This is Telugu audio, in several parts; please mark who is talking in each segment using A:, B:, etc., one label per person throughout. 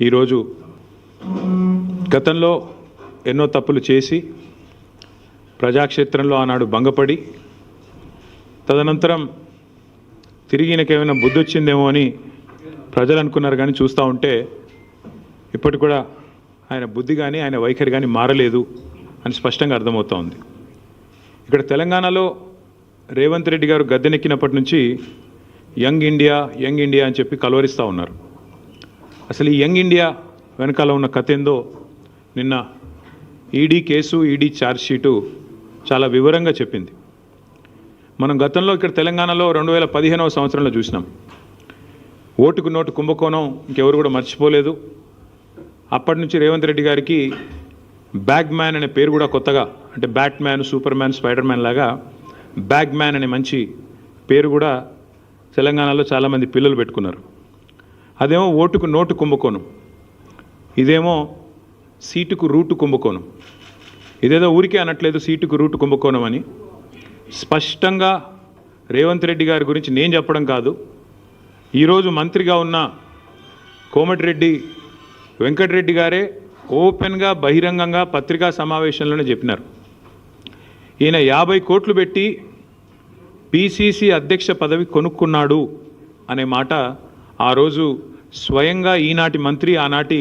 A: ఈరోజు గతంలో ఎన్నో తప్పులు చేసి ప్రజాక్షేత్రంలో ఆనాడు భంగపడి తదనంతరం తిరిగి ఈయనకేమైనా బుద్ధి వచ్చిందేమో అని ప్రజలు అనుకున్నారు. కానీ చూస్తూ ఉంటే ఇప్పటికి కూడా ఆయన బుద్ధి కానీ ఆయన వైఖరి కానీ మారలేదు అని స్పష్టంగా అర్థమవుతూ ఉంది. ఇక్కడ తెలంగాణలో రేవంత్ రెడ్డి గారు గద్దెనెక్కినప్పటి నుంచి యంగ్ ఇండియా అని చెప్పి కలవరిస్తూ ఉన్నారు. అసలు ఈ యంగ్ ఇండియా వెనకాల ఉన్న కథ ఏందో నిన్న ఈడీ కేసు, ఈడీ ఛార్జ్షీటు చాలా వివరంగా చెప్పింది. మనం గతంలో ఇక్కడ తెలంగాణలో 2015వ సంవత్సరంలో చూసినాం. ఓటుకు నోటు కుంభకోణం ఇంకెవరు కూడా మర్చిపోలేదు. అప్పటి నుంచి రేవంత్ రెడ్డి గారికి బ్యాగ్ మ్యాన్ అనే పేరు కూడా కొత్తగా, అంటే bat man, super man, spider man లాగా బ్యాగ్ మ్యాన్ అనే మంచి పేరు కూడా తెలంగాణలో చాలామంది పిల్లలు పెట్టుకున్నారు. అదేమో ఓటుకు నోటు కుంభకోణం, ఇదేమో సీటుకు రూటు కుంభకోణం. ఇదేదో ఊరికే అనట్లేదు సీటుకు రూటు కుంభకోణం అని. స్పష్టంగా రేవంత్ రెడ్డి గారి గురించి నేను చెప్పడం కాదు, ఈరోజు మంత్రిగా ఉన్న కోమటిరెడ్డి వెంకటరెడ్డి గారే ఓపెన్గా బహిరంగంగా పత్రికా సమావేశంలోనే చెప్పినారు. ఈయన 50 కోట్లు పెట్టి పిసిసి అధ్యక్ష పదవి కొనుక్కున్నాడు అనే మాట ఆ రోజు స్వయంగా ఈనాటి మంత్రి, ఆనాటి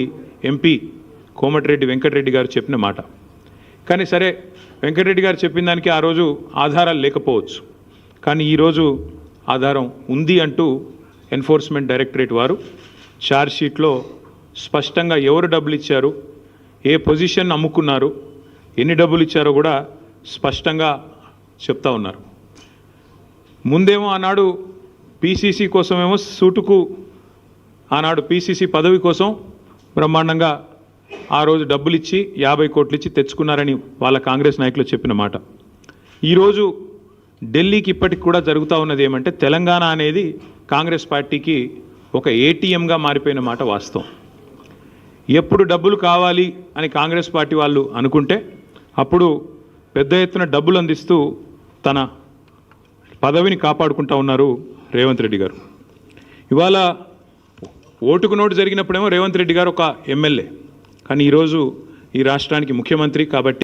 A: ఎంపీ కోమటిరెడ్డి వెంకటరెడ్డి గారు చెప్పిన మాట. కానీ సరే, వెంకటరెడ్డి గారు చెప్పిన దానికి ఆ రోజు ఆధారాలు లేకపోవచ్చు, కానీ ఈరోజు ఆధారం ఉంది అంటూ ఎన్ఫోర్స్మెంట్ డైరెక్టరేట్ వారు ఛార్జ్షీట్లో స్పష్టంగా ఎవరు డబ్బులు ఇచ్చారు, ఏ పొజిషన్ అమ్ముకున్నారు, ఎన్ని డబ్బులు ఇచ్చారో కూడా స్పష్టంగా చెప్తా ఉన్నారు. ముందేమో ఆనాడు పీసీసీ కోసమేమో సూటుకు, ఆనాడు పీసీసీ పదవి కోసం బ్రహ్మాండంగా ఆ రోజు డబ్బులు ఇచ్చి 50 కోట్లు ఇచ్చి తెచ్చుకున్నారని వాళ్ళ కాంగ్రెస్ నాయకులు చెప్పిన మాట. ఈరోజు ఢిల్లీకి ఇప్పటికి కూడా జరుగుతూ ఉన్నది ఏమంటే, తెలంగాణ అనేది కాంగ్రెస్ పార్టీకి ఒక ఏటీఎంగా మారిపోయిన మాట వాస్తవం. ఎప్పుడు డబ్బులు కావాలి అని కాంగ్రెస్ పార్టీ వాళ్ళు అనుకుంటే అప్పుడు పెద్ద ఎత్తున డబ్బులు అందిస్తూ తన పదవిని కాపాడుకుంటూ ఉన్నారు రేవంత్ రెడ్డి గారు. ఇవాళ ఓటుకు నోటు జరిగినప్పుడేమో రేవంత్ రెడ్డి గారు ఒక ఎమ్మెల్యే, కానీ ఈరోజు ఈ రాష్ట్రానికి ముఖ్యమంత్రి. కాబట్టి